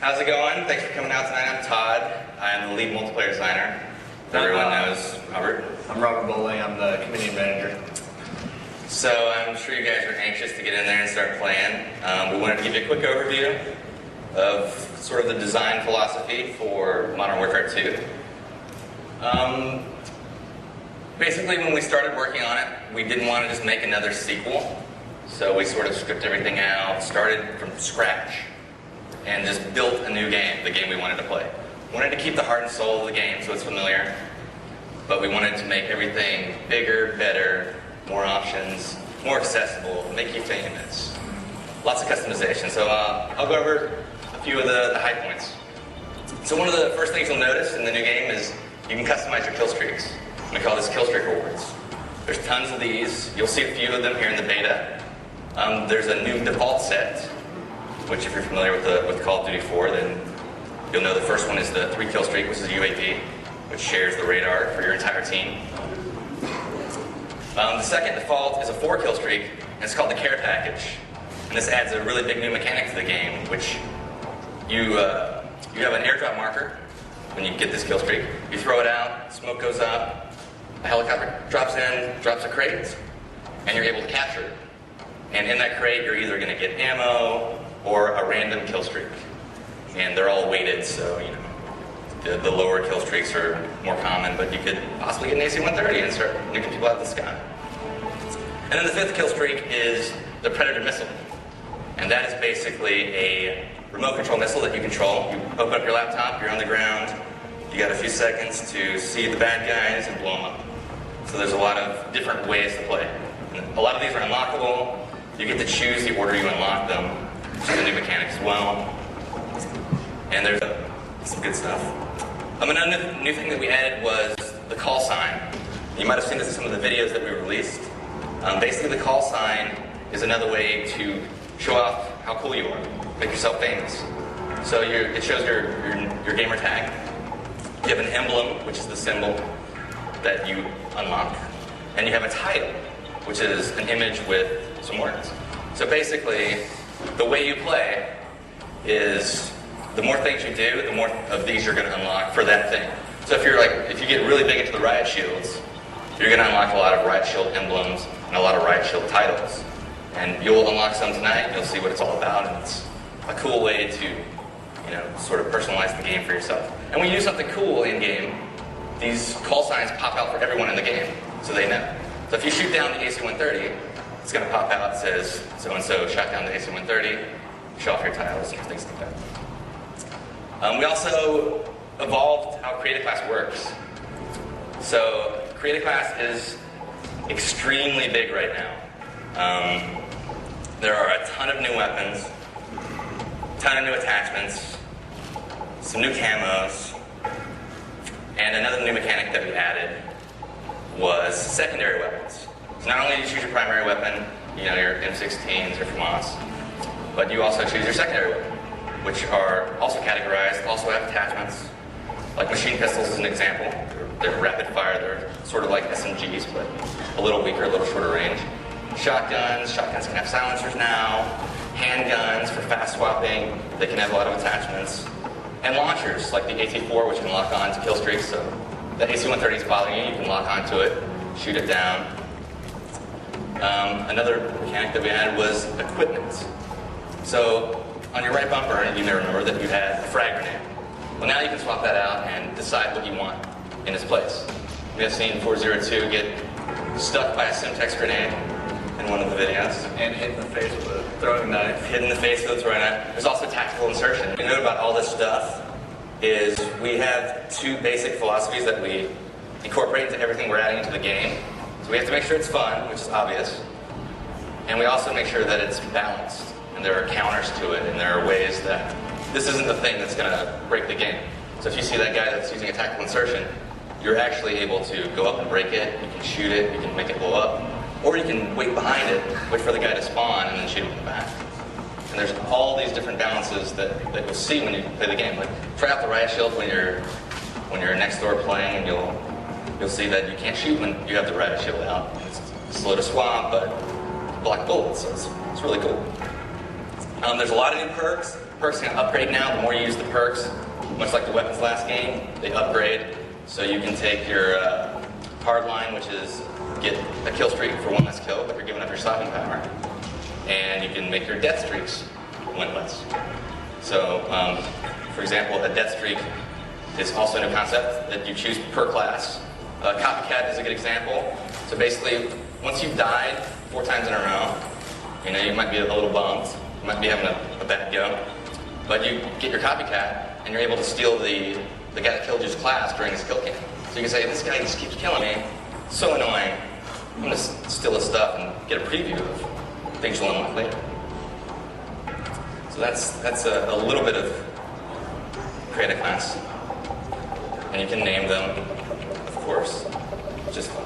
How's it going? Thanks for coming out tonight. I'm Todd. I'm the lead multiplayer designer. Everyone knows Robert. I'm Robert Bowling. I'm the community manager. So I'm sure you guys are anxious to get in there and start playing. We wanted to give you a quick overview of sort of the design philosophy for Modern Warfare 2. Basically, when we started working on it, we didn't want to just make another sequel. So we sort of stripped everything out, started from scratch, and just built a new game, the game we wanted to play. We wanted to keep the heart and soul of the game so it's familiar, but we wanted to make everything bigger, better, more options, more accessible, make you famous. Lots of customization. So I'll go over a few of the high points. So one of the first things you'll notice in the new game is you can customize your kill streaks. We call this kill streak rewards. There's tons of these. You'll see a few of them here in the beta. There's a new default set, which if you're familiar with Call of Duty 4, then you'll know the first one is the 3 kill streak, which is UAV, which shares the radar for your entire team. The second default is a 4 kill streak, and it's called the care package. And this adds a really big new mechanic to the game, which you have an airdrop marker when you get this kill streak. You throw it out, smoke goes up, a helicopter drops in, drops a crate, and you're able to capture it. And in that crate, you're either going to get ammo or a random kill streak. And they're all weighted, so the lower kill streaks are more common, but you could possibly get an AC-130 and start nuking people out of the sky. And then the 5th kill streak is the Predator missile. And that is basically a remote control missile that you control. You open up your laptop, you're on the ground, you got a few seconds to see the bad guys and blow them up. So there's a lot of different ways to play. And a lot of these are unlockable. You get to choose the order you unlock them, which is a new mechanic as well. And there's some good stuff. Another new thing that we added was the call sign. You might have seen this in some of the videos that we released. Basically, the call sign is another way to show off how cool you are, make yourself famous. So it shows your gamer tag. You have an emblem, which is the symbol that you unlock, and you have a title, which is an image with some words. So basically, the way you play is the more things you do, the more of these you're going to unlock for that thing. So if you get really big into the riot shields, you're going to unlock a lot of riot shield emblems and a lot of riot shield titles. And you'll unlock some tonight, you'll see what it's all about, and it's a cool way to sort of personalize the game for yourself. And when you do something cool in-game, these call signs pop out for everyone in the game, so they know. So if you shoot down the AC-130, it's going to pop out, it says, so-and-so shot down the AC-130, show off your titles and things like that. We also evolved how Create a Class works. So Create a Class is extremely big right now. There are a ton of new weapons, a ton of new attachments, some new camos, and another new mechanic that we added was secondary weapons. So not only do you choose your primary weapon, your M16s or FAMAS, but you also choose your secondary weapon, which are also categorized, also have attachments. Like machine pistols is an example. They're rapid fire, they're sort of like SMGs, but a little weaker, a little shorter range. Shotguns can have silencers now. Handguns for fast swapping, they can have a lot of attachments. And launchers, like the AT-4, which can lock on to kill streaks. So the AC-130 is bothering you, you can lock onto it, shoot it down. Another mechanic that we added was equipment. So on your right bumper, you may remember that you had a frag grenade. Well, now you can swap that out and decide what you want in its place. We have seen 402 get stuck by a Simtex grenade in one of the videos. And hit in the face with a throwing knife. Hit in the face with a throwing knife. There's also tactical insertion. What you know about all this stuff is we have 2 basic philosophies that we incorporate into everything we're adding into the game. So we have to make sure it's fun, which is obvious. And we also make sure that it's balanced. And there are counters to it, and there are ways that this isn't the thing that's going to break the game. So if you see that guy that's using a tactical insertion, you're actually able to go up and break it, you can shoot it, you can make it blow up, or you can wait behind it, wait for the guy to spawn, and then shoot him in the back. And there's all these different balances that you'll see when you play the game. Like, try out the riot shield when you're next door playing, and you'll see that you can't shoot when you have the riot shield out. It's slow to swap, but block bullets, so it's really cool. There's a lot of new perks. perks can upgrade now. The more you use the perks, much like the weapons last game, they upgrade. So you can take your hard line, which is get a kill streak for one less kill, but you're giving up your stopping power. And you can make your death streaks one less. So, for example, a death streak is also a new concept that you choose per class. Copycat is a good example. So basically, once you've died 4 times in a row, you might be a little bummed, you might be having a bad go, but you get your copycat and you're able to steal the guy that killed you's class during his kill cam. So you can say, this guy just keeps killing me, so annoying, I'm going to steal his stuff and get a preview of things you'll unlock later. So that's a little bit of create a class. And you can name them, of course, just fun.